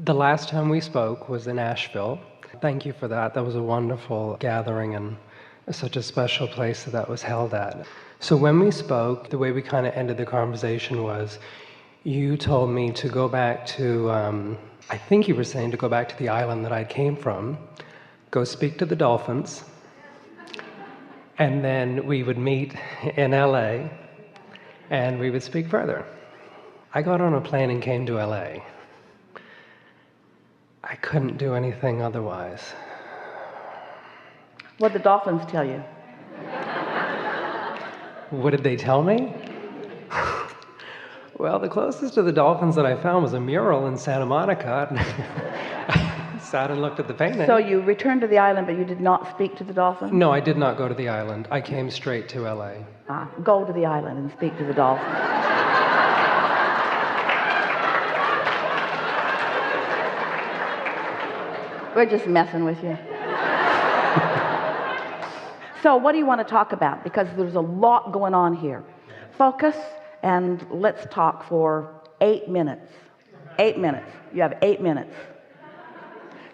The last time we spoke was in Asheville. Thank you for that. That was a wonderful gathering and such a special place that was held at. So when we spoke, the way we kind of ended the conversation was you told me to go back to, I think you were saying to go back to the island that I came from, go speak to the dolphins, and then we would meet in LA and we would speak further. I got on a plane and came to LA. I couldn't do anything otherwise. What did the dolphins tell you? What did they tell me? Well, the closest to the dolphins that I found was a mural in Santa Monica. I sat and looked at the painting. So you returned to the island, but you did not speak to the dolphins? No, I did not go to the island. I came straight to LA. Go to the island and speak to the dolphins. We're just messing with you. So what do you want to talk about? Because there's a lot going on here. Focus, and let's talk for 8 minutes. 8 minutes. You have 8 minutes.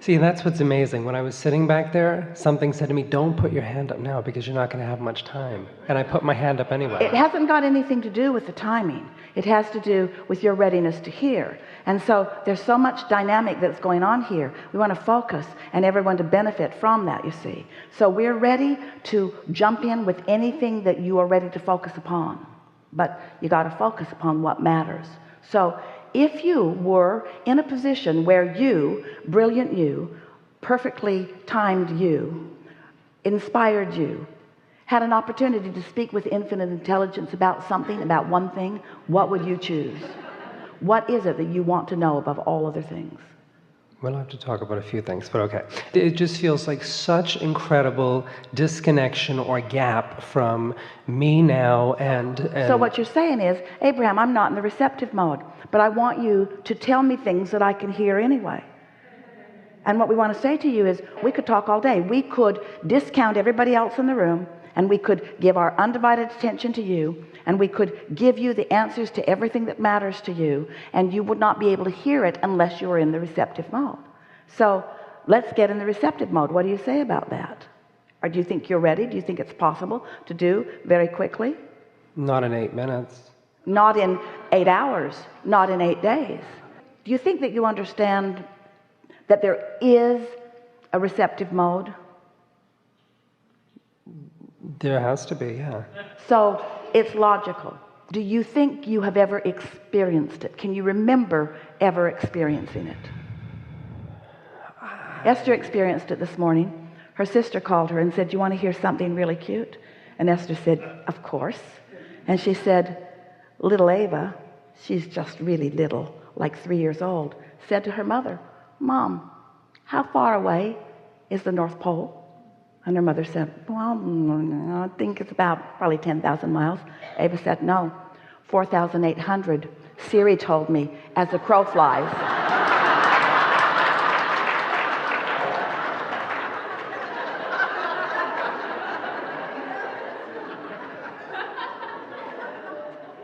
See, that's what's amazing. When I was sitting back there, something said to me, don't put your hand up now because you're not going to have much time. And I put my hand up anyway. It hasn't got anything to do with the timing. It has to do with your readiness to hear. And so there's so much dynamic that's going on here. We want to focus and everyone to benefit from that, you see. So we're ready to jump in with anything that you are ready to focus upon. But you got to focus upon what matters. So if you were in a position where you, brilliant you, perfectly timed you, inspired you, had an opportunity to speak with infinite intelligence about something, about one thing, what would you choose? What is it that you want to know above all other things? We'll have to talk about a few things, but okay. It just feels like such incredible disconnection or gap from me now and... So what you're saying is, Abraham, I'm not in the receptive mode, but I want you to tell me things that I can hear anyway. And what we want to say to you is, we could talk all day. We could discount everybody else in the room, and we could give our undivided attention to you, and we could give you the answers to everything that matters to you, and you would not be able to hear it unless you were in the receptive mode. So let's get in the receptive mode. What do you say about that? Or do you think you're ready? Do you think it's possible to do very quickly? Not in 8 minutes. Not in 8 hours, not in 8 days. Do you think that you understand that there is a receptive mode? There has to be, yeah. So it's logical. Do you think you have ever experienced it? Can you remember ever experiencing it? Esther experienced it this morning. Her sister called her and said, do you want to hear something really cute? And Esther said, of course. And she said, little Ava, she's just really little, like 3 years old, said to her mother, Mom, how far away is the North Pole? And her mother said, well, I think it's about probably 10,000 miles. Ava said, no, 4,800. Siri told me as the crow flies.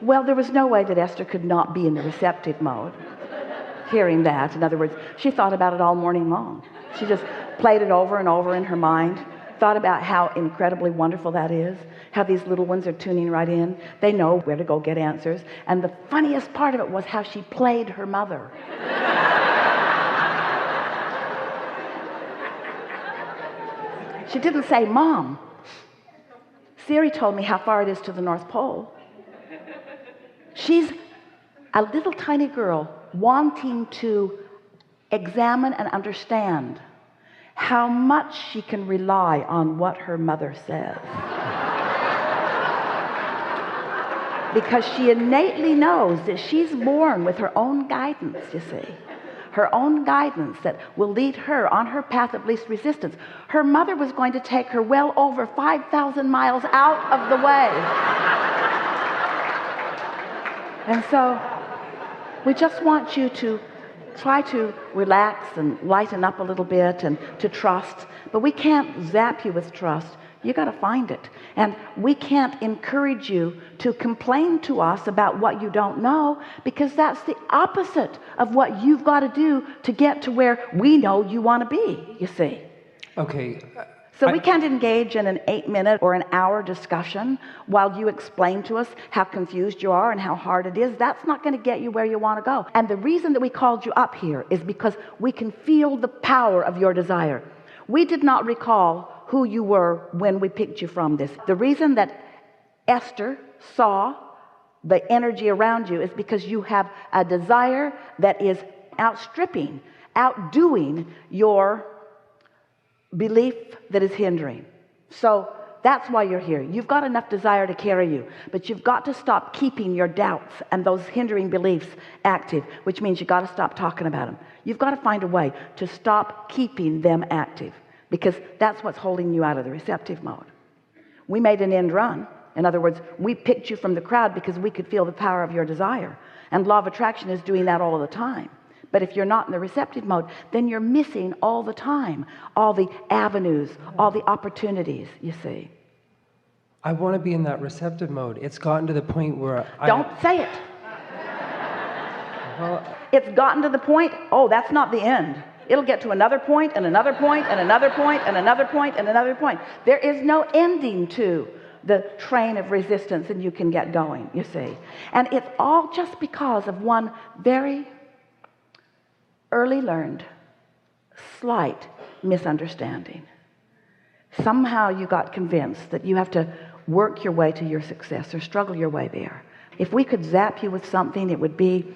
Well, there was no way that Esther could not be in the receptive mode, hearing that. In other words, she thought about it all morning long. She just played it over and over in her mind, thought about how incredibly wonderful that is, how these little ones are tuning right in. They know where to go get answers. And the funniest part of it was how she played her mother. She didn't say, Mom, Siri told me how far it is to the North Pole. She's a little tiny girl wanting to examine and understand how much she can rely on what her mother says. Because she innately knows that she's born with her own guidance, you see. Her own guidance that will lead her on her path of least resistance. Her mother was going to take her well over 5,000 miles out of the way. And so we just want you to try to relax and lighten up a little bit and to trust. But we can't zap you with trust. You got to find it. And we can't encourage you to complain to us about what you don't know, because that's the opposite of what you've got to do to get to where we know you want to be, you see. Okay. So we can't engage in an 8-minute or an hour discussion while you explain to us how confused you are and how hard it is. That's not going to get you where you want to go. And the reason that we called you up here is because we can feel the power of your desire. We did not recall who you were when we picked you from this. The reason that Esther saw the energy around you is because you have a desire that is outstripping, outdoing your belief that is hindering. So that's why you're here. You've got enough desire to carry you, but you've got to stop keeping your doubts and those hindering beliefs active, which means you've got to stop talking about them. You've got to find a way to stop keeping them active, because that's what's holding you out of the receptive mode. We made an end run. In other words, we picked you from the crowd because we could feel the power of your desire, and law of attraction is doing that all of the time. But if you're not in the receptive mode, then you're missing all the time, all the avenues, all the opportunities, you see. I want to be in that receptive mode. It's gotten to the point where Don't say it. Well, it's gotten to the point, oh, that's not the end. It'll get to another point and another point and another point and another point and another point. There is no ending to the train of resistance, and you can get going, you see. And it's all just because of one very early learned, slight misunderstanding. Somehow you got convinced that you have to work your way to your success or struggle your way there. If we could zap you with something, it would be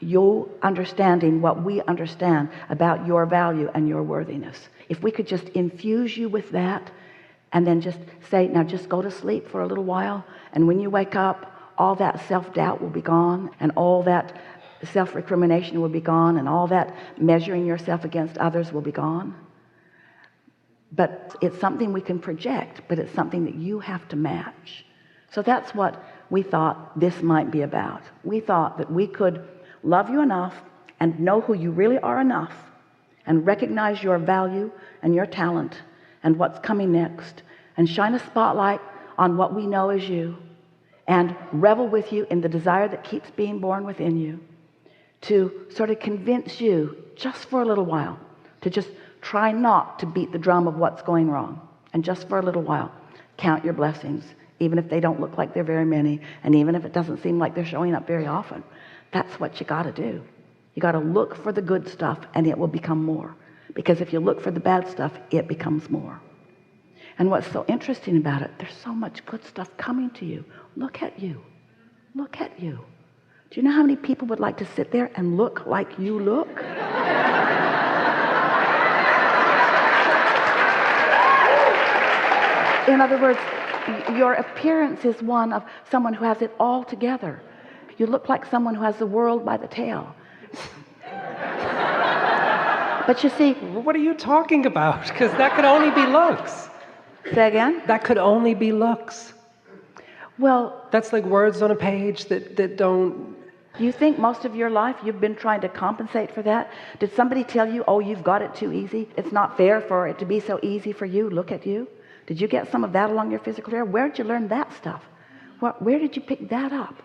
you understanding what we understand about your value and your worthiness. If we could just infuse you with that, and then just say, now just go to sleep for a little while, and when you wake up, all that self-doubt will be gone, and all that self-recrimination will be gone, and all that measuring yourself against others will be gone. But it's something we can project, but it's something that you have to match. So that's what we thought this might be about. We thought that we could love you enough and know who you really are enough, and recognize your value and your talent and what's coming next, and shine a spotlight on what we know as you, and revel with you in the desire that keeps being born within you, to sort of convince you just for a little while to just try not to beat the drum of what's going wrong, and just for a little while count your blessings, even if they don't look like they're very many, and even if it doesn't seem like they're showing up very often. That's what you got to do. You got to look for the good stuff, and it will become more, because if you look for the bad stuff, it becomes more. And what's so interesting about it, there's so much good stuff coming to you. Look at you. Look at you. Do you know how many people would like to sit there and look like you look? In other words, your appearance is one of someone who has it all together. You look like someone who has the world by the tail. But you see... What are you talking about? Because that could only be looks. Say again? That could only be looks. Well... That's like words on a page that don't... Do you think most of your life you've been trying to compensate for that? Did somebody tell you, oh, you've got it too easy? It's not fair for it to be so easy for you. Look at you. Did you get some of that along your physical career? Where did you learn that stuff? Where did you pick that up?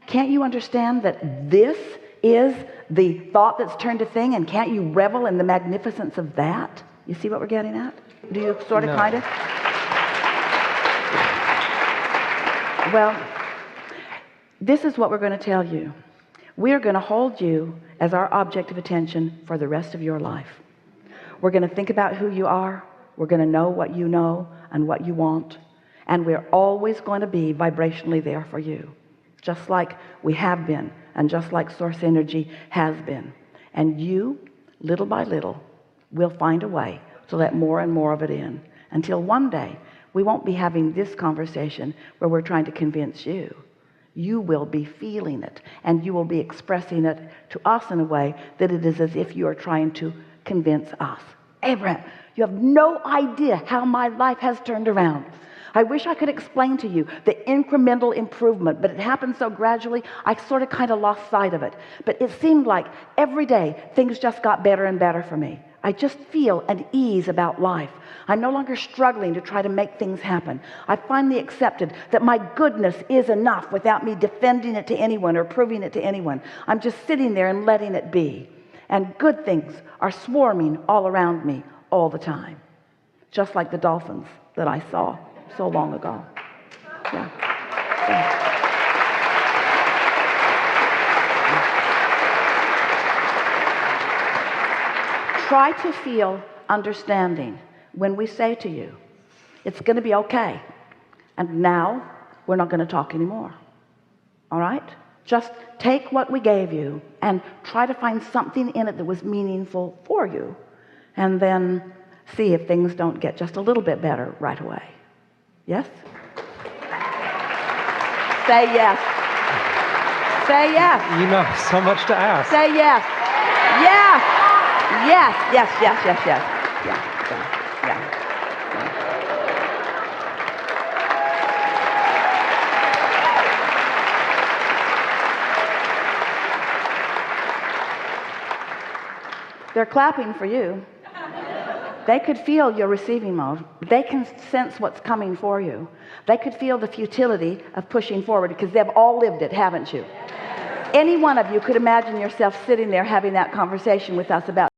Can't you understand that this is the thought that's turned to thing, and can't you revel in the magnificence of that? You see what we're getting at? Do you sort of, kind of? Well, this is what we're going to tell you. We are going to hold you as our object of attention for the rest of your life. We're going to think about who you are. We're going to know what you know and what you want. And we're always going to be vibrationally there for you, just like we have been, and just like source energy has been. And you, little by little, will find a way to let more and more of it in, until one day we won't be having this conversation where we're trying to convince you. You will be feeling it, and you will be expressing it to us in a way that it is as if you are trying to convince us. Abraham, you have no idea how my life has turned around. I wish I could explain to you the incremental improvement, but it happened so gradually, I sort of kind of lost sight of it. But it seemed like every day things just got better and better for me. I just feel an ease about life. I'm no longer struggling to try to make things happen. I finally accepted that my goodness is enough without me defending it to anyone or proving it to anyone. I'm just sitting there and letting it be. And good things are swarming all around me all the time. Just like the dolphins that I saw so long ago. Yeah. Yeah. Try to feel understanding when we say to you, it's going to be okay. And now we're not going to talk anymore. All right? Just take what we gave you and try to find something in it that was meaningful for you. And then see if things don't get just a little bit better right away. Yes? Say yes. Say yes. You know, so much to ask. Say yes. Yes. Yes, yes, yes, yes, yes. Yeah, yeah, yeah. They're clapping for you. They could feel your receiving mode. They can sense what's coming for you. They could feel the futility of pushing forward because they've all lived it, haven't you? Any one of you could imagine yourself sitting there having that conversation with us about